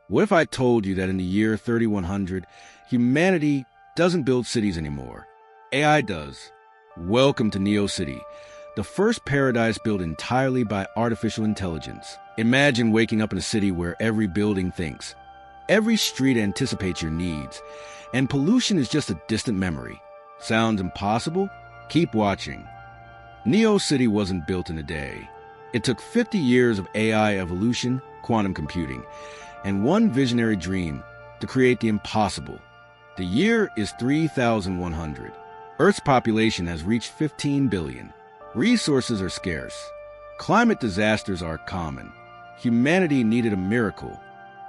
What if I told you that in the year 3100, humanity doesn't build cities anymore? AI does. Welcome to Neocity, the first paradise built entirely by artificial intelligence. Imagine waking up in a city where every building thinks, every street anticipates your needs, and pollution is just a distant memory. Sounds impossible? Keep watching. Neocity wasn't built in a day. It took 50 years of AI evolution, quantum computing, and one visionary dream to create the impossible. The year is 3100. Earth's population has reached 15 billion. Resources are scarce. Climate disasters are common. Humanity needed a miracle.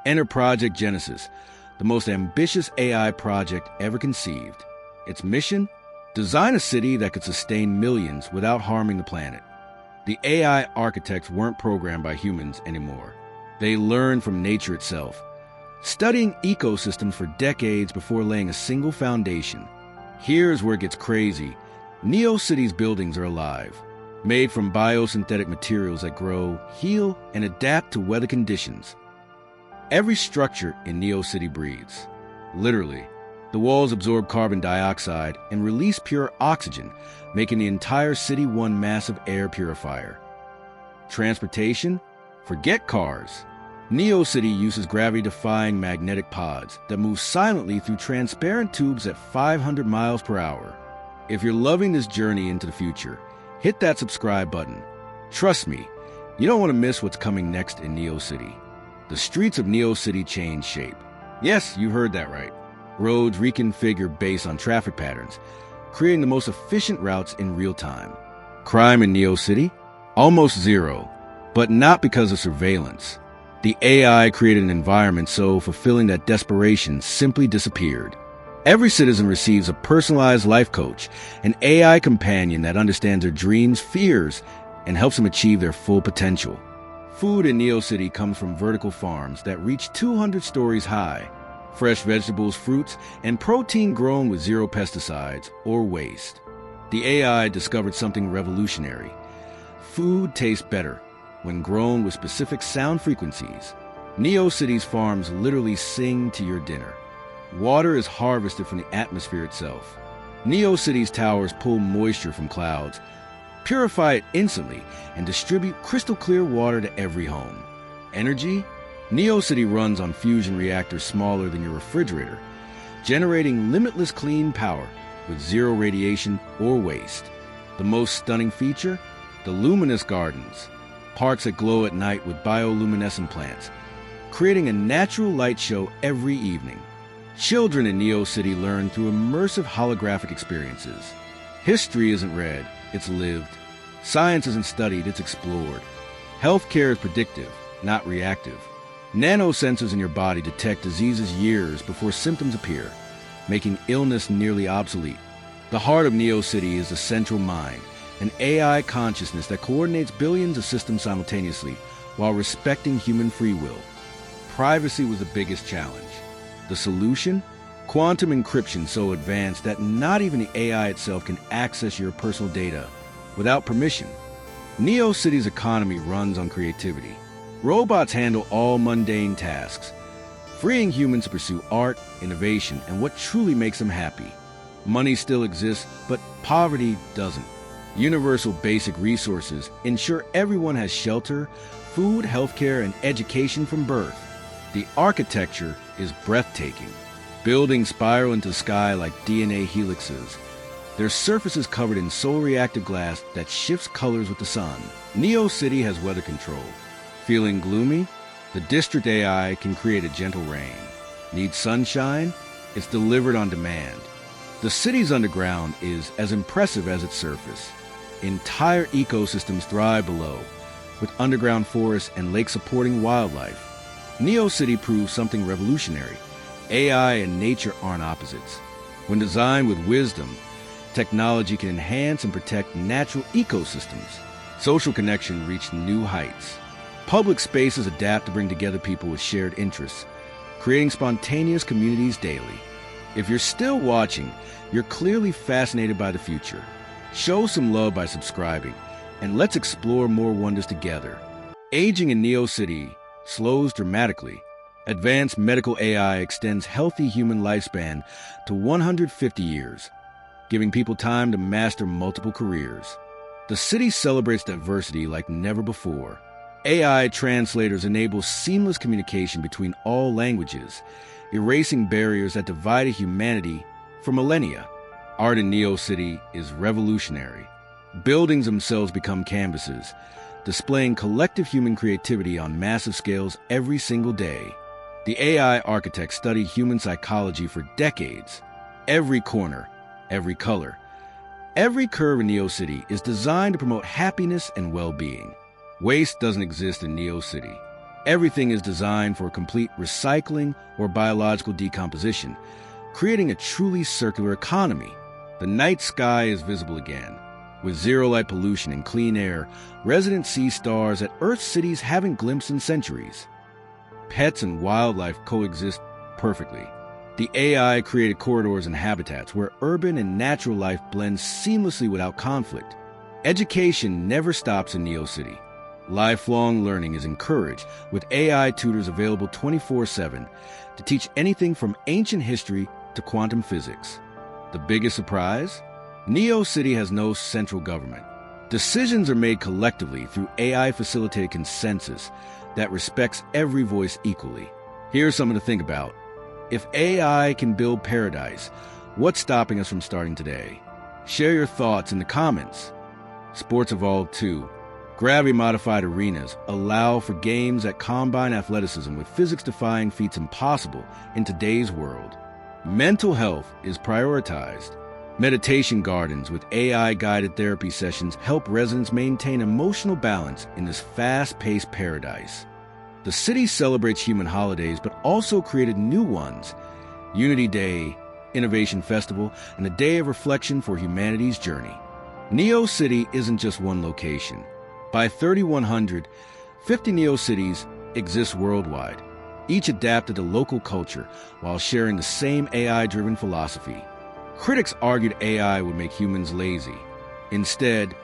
Enter Project Genesis, the most ambitious AI project ever conceived. Its mission? Design a city that could sustain millions without harming the planet. The AI architects weren't programmed by humans anymore. They learned from nature itself, studying ecosystems for decades before laying a single foundation. Here's where it gets crazy. Neocity's buildings are alive, made from biosynthetic materials that grow, heal, and adapt to weather conditions. Every structure in Neocity breathes. Literally, the walls absorb carbon dioxide and release pure oxygen, making the entire city one massive air purifier. Transportation? Forget cars. Neocity uses gravity-defying magnetic pods that move silently through transparent tubes at 500 miles per hour. If you're loving this journey into the future, hit that subscribe button. Trust me, you don't want to miss what's coming next in Neocity. The streets of Neocity change shape. Yes, you heard that right. Roads reconfigure based on traffic patterns, creating the most efficient routes in real time. Crime in Neocity? Almost zero, but not because of surveillance. The AI created an environment so fulfilling that desperation simply disappeared. Every citizen receives a personalized life coach, an AI companion that understands their dreams, fears, and helps them achieve their full potential. Food in Neocity comes from vertical farms that reach 200 stories high. Fresh vegetables, fruits, and protein grown with zero pesticides or waste. The AI discovered something revolutionary. Food tastes better when grown with specific sound frequencies. Neocity's farms literally sing to your dinner. Water is harvested from the atmosphere itself. Neocity's towers pull moisture from clouds, purify it instantly, and distribute crystal clear water to every home. Energy? Neocity runs on fusion reactors smaller than your refrigerator, generating limitless clean power with zero radiation or waste. The most stunning feature? The luminous gardens, parks that glow at night with bioluminescent plants, creating a natural light show every evening. Children in Neocity learn through immersive holographic experiences. History isn't read, it's lived. Science isn't studied, it's explored. Healthcare is predictive, not reactive. Nanosensors in your body detect diseases years before symptoms appear, making illness nearly obsolete. The heart of Neocity is the central mind, an AI consciousness that coordinates billions of systems simultaneously while respecting human free will. Privacy was the biggest challenge. The solution? Quantum encryption so advanced that not even the AI itself can access your personal data without permission. Neocity's economy runs on creativity. Robots handle all mundane tasks, freeing humans to pursue art, innovation, and what truly makes them happy. Money still exists, but poverty doesn't. Universal basic resources ensure everyone has shelter, food, healthcare, and education from birth. The architecture is breathtaking. Buildings spiral into the sky like DNA helixes. Their surfaces covered in solar-reactive glass that shifts colors with the sun. Neocity has weather control. Feeling gloomy? The district AI can create a gentle rain. Need sunshine? It's delivered on demand. The city's underground is as impressive as its surface. Entire ecosystems thrive below, with underground forests and lakes supporting wildlife. Neocity proves something revolutionary. AI and nature aren't opposites. When designed with wisdom, technology can enhance and protect natural ecosystems. Social connection reached new heights. Public spaces adapt to bring together people with shared interests, creating spontaneous communities daily. If you're still watching, you're clearly fascinated by the future. Show some love by subscribing, and let's explore more wonders together. Aging in Neocity slows dramatically. Advanced medical AI extends healthy human lifespan to 150 years, giving people time to master multiple careers. The city celebrates diversity like never before. AI translators enable seamless communication between all languages, erasing barriers that divided humanity for millennia. Art in Neocity is revolutionary. Buildings themselves become canvases, displaying collective human creativity on massive scales every single day. The AI architects studied human psychology for decades. Every corner, every color, every curve in Neocity is designed to promote happiness and well-being. Waste doesn't exist in Neocity. Everything is designed for complete recycling or biological decomposition, creating a truly circular economy. The night sky is visible again. With zero light pollution and clean air, residents see stars that Earth cities haven't glimpsed in centuries. Pets and wildlife coexist perfectly. The AI created corridors and habitats where urban and natural life blend seamlessly without conflict. Education never stops in Neocity. Lifelong learning is encouraged, with AI tutors available 24/7 to teach anything from ancient history to quantum physics. The biggest surprise? Neocity has no central government. Decisions are made collectively through AI-facilitated consensus that respects every voice equally. Here's something to think about. If AI can build paradise, what's stopping us from starting today? Share your thoughts in the comments. Sports evolve too. Gravity-modified arenas allow for games that combine athleticism with physics-defying feats impossible in today's world. Mental health is prioritized. Meditation gardens with AI-guided therapy sessions help residents maintain emotional balance in this fast-paced paradise. The city celebrates human holidays, but also created new ones: Unity Day, Innovation Festival, and a day of reflection for humanity's journey. Neocity isn't just one location. By 3100, 50 Neocities exist worldwide, each adapted to local culture while sharing the same AI-driven philosophy. Critics argued AI would make humans lazy. Instead,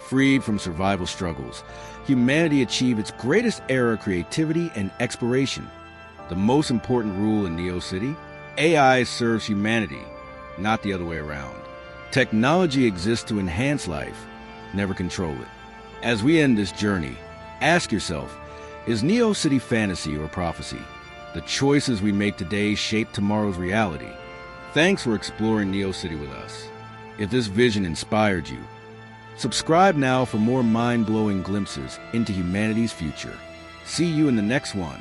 freed from survival struggles, humanity achieved its greatest era of creativity and exploration. The most important rule in Neocity: AI serves humanity, not the other way around. Technology exists to enhance life, never control it. As we end this journey, ask yourself, is Neocity fantasy or prophecy? The choices we make today shape tomorrow's reality. Thanks for exploring Neocity with us. If this vision inspired you, subscribe now for more mind-blowing glimpses into humanity's future. See you in the next one.